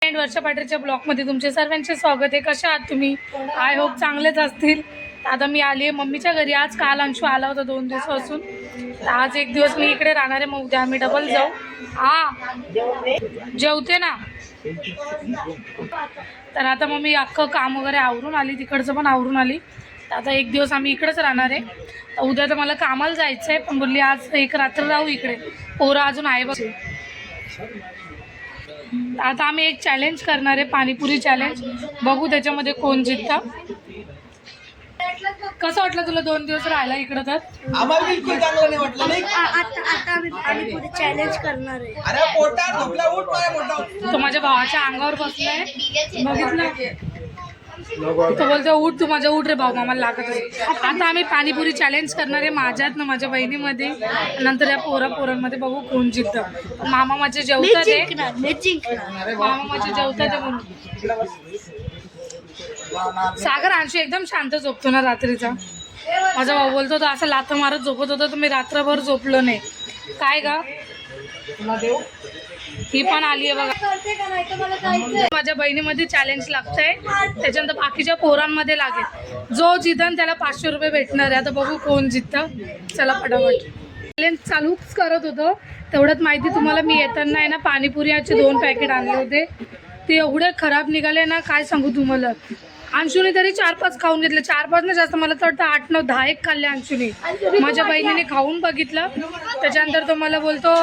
वर्षा पाटीलच्या ब्लॉगमध्ये तुमचे सर्वांचे स्वागत आहे. कशा आहात तुम्ही? आय होप चांगलेच असतील. आता मी आली आहे मम्मीच्या घरी. आज काल अंशू आला होता 2 दिवसापासून. आज एक दिवस मी इकडे राहणार आहे. मग उद्या आम्ही डबल जाऊ. जेवते ना. तर आता मग मी अख्खं काम वगैरे आवरून आली, तिकडचं पण आवरून आली. तर आता एक दिवस आम्ही इकडेच राहणार आहे. तर उद्या तर मला कामाला जायचं आहे, पण बोलली आज एक रात्र राहू इकडे. पोरं अजून आहे बघ. आता आम्ही एक चॅलेंज करणार आहे, पाणीपुरी चॅलेंज. बघू त्याच्यामध्ये कोण जिंकतं. कसं वाटलं तुला 2 दिवस राहायला इकडं? तर आम्हाला बिलकुल चांगलं नाही वाटलं. नाही आता आम्ही पाणीपुरी चॅलेंज करणार आहे. अरे पोटा झोपला, उठ माझ्या पोटा. तो माझ्या भावाच्या अंगावर बसलाय, बघितलं. तो बोलतो उठ, तू माझ्या उठ रे भाऊ, मामाला लागत आहे. आता आम्ही पाणीपुरी चॅलेंज करणार आहे, माझ्यात ना माझ्या बहिणीमध्ये. नंतर या पोरांमध्ये बघू कोण जिंकतं. मामा माझे जेवतात आहे, मामा माझे जेवतात आहे म्हणून. सागर अंशू एकदम शांत झोपतो ना रात्रीचा. माझा भाऊ बोलतो तो असं लाथा मारत झोपत होता, तर मी रात्रभर झोपलो नाही. काय गा ही पण आली आहे बघा. माझ्या बहिणीमध्ये चॅलेंज लागतंय, त्याच्यानंतर बाकीच्या पोरांमध्ये लागेल. जो जितन त्याला 500 रुपये भेटणार आहे. आता बघू कोण जिंकतं. चला फटाफट. चॅलेंज चालूच करत होतो तेवढ्यात माहिती तुम्हाला मी येताना आहे ना पाणीपुरीचे 2 पॅकेट आणले होते. ते एवढे खराब निघाले ना, काय सांगू तुम्हाला. अंशूने तरी 4-5 खाऊन घेतले. 4-5 ना जास्त, मला तर वाटतं 8-9 10 एक खाल्ले अंशूने. माझ्या बहिणीने खाऊन बघितलं, त्याच्यानंतर तो मला बोलतो,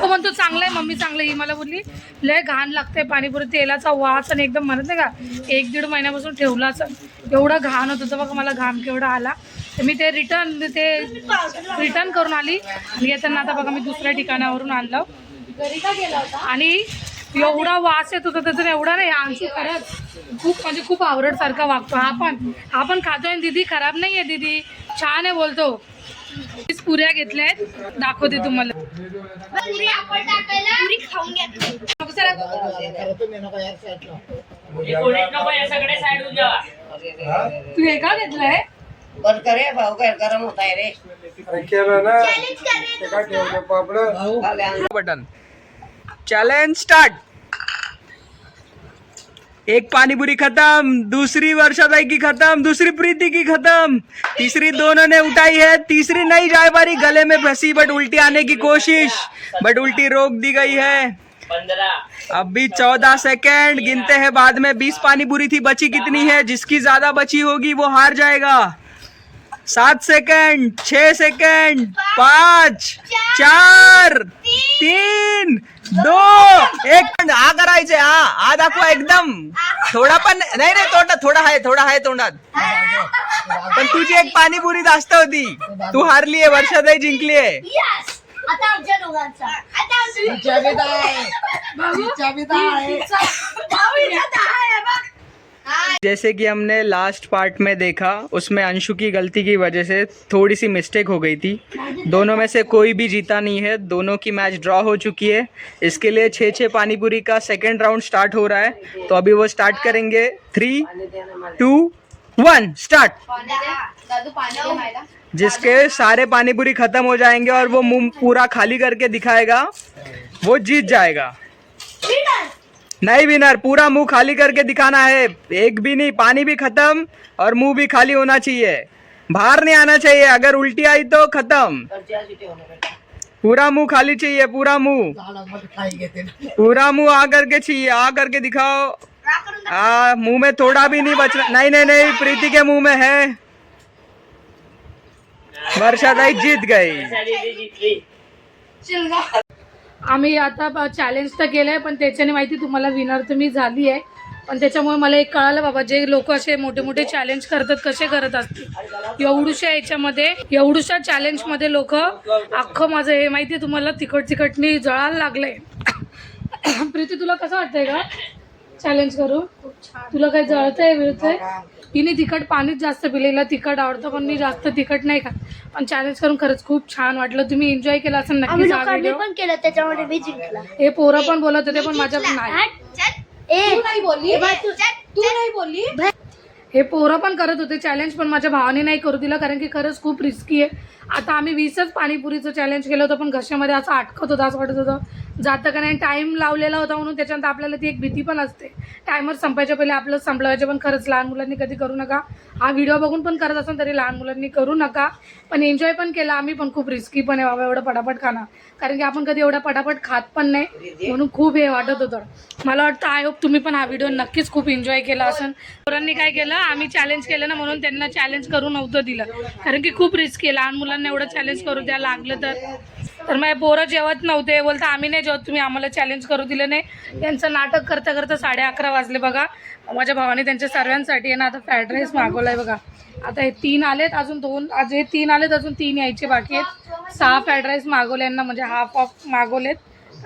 तो म्हणतो चांगलं आहे मम्मी, चांगलं आहे. ही मला बोलली लय घाण लागते पाणीपुरी, तेलाचा वास आणि एकदम म्हणत नाही का 1-1.5 महिन्यापासून ठेवला असं, एवढं घाण होतं. तर बघा मला घाम केवढा आला. तर मी ते रिटर्न करून आली. आणि येताना आता बघा मी दुसऱ्या ठिकाणावरून आणलं. आणि एवढा वास येत होता त्याचा, एवढा नाही. अंशू खरंच खूप म्हणजे खूप आवडसारखा वागतो. हा पण खातोय. दीदी खराब नाही आहे, दीदी छान आहे बोलतो. पुऱ्या घेतल्या आहेत, दाखवते तुम्हाला. तू हे का घेतलंय? भाऊ काय गरम होत आहे रे. Button challenge start. एक पानीपुरी खत्म, दूसरी वर्षादाई की खत्म, दूसरी प्रीति की खत्म, तीसरी दोनों ने उठाई है, तीसरी नहीं जा पा रही, गले में फंसी बट उल्टी आने की कोशिश, बट उल्टी रोक दी गई है. 15 अभी 14 सेकेंड गिनते हैं बाद में. 20 पानीपुरी थी, बची कितनी है? जिसकी ज्यादा बची होगी वो हार जाएगा. 7 सेकेंड, 6 सेकेंड, 5, 4, 3, 2, 1. आ करायचे. आ दाखवा एकदम. थोडा पण नाही रे, थोडा आहे तोंडात. पण तुझी एक पाणीपुरी जास्त होती, तू हारली आहे. वर्षाताई जिंकली आहे. जैसे कि हमने लास्ट पार्ट में देखा, उसमें अंशु की गलती की वजह से थोड़ी सी मिस्टेक हो गई थी. दोनों में से कोई भी जीता नहीं है. दोनों की मैच ड्रॉ हो चुकी है. इसके लिए 6-6 पानीपुरी का सेकेंड राउंड स्टार्ट हो रहा है. तो अभी वो स्टार्ट करेंगे. 3, 2, 1 स्टार्ट. जिसके सारे पानीपुरी खत्म हो जाएंगे और वो मुंह पूरा खाली करके दिखाएगा, वो जीत जाएगा. नहीं विनर, पूरा मुंह खाली करके दिखाना है. एक भी नहीं, पानी भी खत्म और मुंह भी खाली होना चाहिए. बाहर नहीं आना चाहिए. अगर उल्टी आई तो खत्म. पूरा मुंह खाली चाहिए, पूरा मुंह आ करके चाहिए. आ करके दिखाओ. मुंह में थोड़ा भी नहीं बचना. नहीं, प्रीति के मुंह में है. वर्षाताई जीत गई. आम्ही आता चॅलेंज तर केलंय, पण त्याच्याने माहिती तुम्हाला विनर तर मी झाली आहे. पण त्याच्यामुळे मला एक कळालं बाबा, जे लोक असे मोठे मोठे चॅलेंज करतात कसे करत असतील. एवढूशा चॅलेंजमध्ये लोक अख्खं माझं हे माहिती तुम्हाला तिखटनी जळायला लागलंय. प्रीती तुला कसं वाटतंय का चॅलेंज करू? तुला काही जळतंय विळतंय? हिने तिखट पाणीच जास्त पिलेलं. तिखट आवडतं पण मी जास्त तिखट नाही खात. पण चॅलेंज करून खरंच खूप छान वाटलं. तुम्ही एन्जॉय केला असेल नक्कीच हा व्हिडिओ. पण केलं, त्याच्यामध्ये मी जिंकला. हे पोरं पण बोलत होते, पण माझ्याकडून नाही. हे पोरं पण करत होते चॅलेंज, पण माझ्या भावाने नाही करू दिलं कारण की खरंच खूप रिस्की आहे. आता आम्ही 20च पाणीपुरीचं चॅलेंज केलं होतं, पण घशामध्ये असं अटकत होतं, असं वाटत होतं जातं का नाही. टाईम लावलेला होता म्हणून त्याच्यानंतर आपल्याला ती एक भीती पण असते, टायमर संपायच्या पहिले आपलं संपलं पाहिजे. पण खरंच लहान मुलांनी कधी करू नका. हा व्हिडिओ बघून पण करत असेल तरी लहान मुलांनी करू नका. पण एन्जॉय पण केला आम्ही, पण खूप रिस्की पण आहे बाबा एवढं पटापट खाणं, कारण की आपण कधी एवढा पटापट खात पण नाही, म्हणून खूप हे वाटत होतं. मला वाटतं आय होप तुम्ही पण हा व्हिडिओ नक्कीच खूप एन्जॉय केला असेल. पोरांनी काय केलं, आम्ही चॅलेंज केलं ना म्हणून त्यांना चॅलेंज करू नव्हतं दिलं, कारण की खूप रिस्क आहे. लहान मुलांना एवढं चॅलेंज करू द्या लागलं तर माझे पोरं जेवत नव्हते, बोलता आम्ही नाही जेवत, तुम्ही आम्हाला चॅलेंज करू दिलं नाही. त्यांचं नाटक करता करता 11:30 वाजले बघा. माझ्या भावाने त्यांच्या सर्वांसाठी आहे ना आता फ्राईड राईस मागवला आहे बघा. आता हे 3 आलेत, अजून 2, आज हे 3 आलेत, अजून 3 यायचे बाकी आहेत. 6 फ्राईड राईस मागवले यांना, म्हणजे हाफ ऑफ मागवलेत.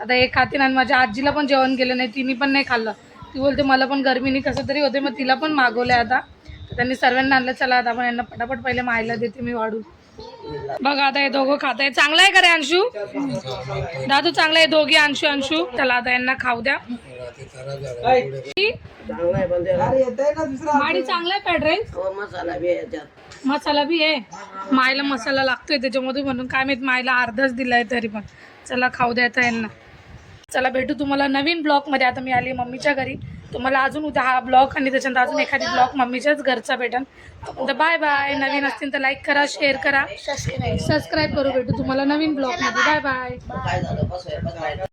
आता हे खातील. आणि माझ्या आजीला पण जेवण केलं नाही, तिने पण नाही खाल्लं. ती बोलते मला पण गर्मीने कसं तरी होते, मग तिला पण मागवलं आहे. आता तर त्यांनी सर्वांना आणलं. चला आता आपण यांना पटापट पहिले मायला देते मी वाढून. बघा आता हे दोघं खात आहे. चांगलं आहे का रे अंशू? दादू चांगलं आहे, दोघी अंशू. चला आता यांना खाऊ द्या. माडी चांगला आहे फ्राईड राईस, मसाला बी आहे. मायला मसाला लागतोय त्याच्यामध्ये म्हणून काय माहित, मायला अर्धाच दिलाय तरी पण. चला खाऊ द्या आता यांना. चला भेटू तुम्हाला नवीन ब्लॉगमध्ये. आता मी आली मम्मीच्या घरी, तुम्हाला अजून उद्या हा ब्लॉग आणि त्याच्यानंतर अजून एखादी ब्लॉग मम्मीच्याच घरचा भेटेल. तर बाय बाय. नवीन असतील तर लाईक करा, शेअर करा, सबस्क्राईब करू. भेटू तुम्हाला नवीन ब्लॉगमध्ये. Bye bye.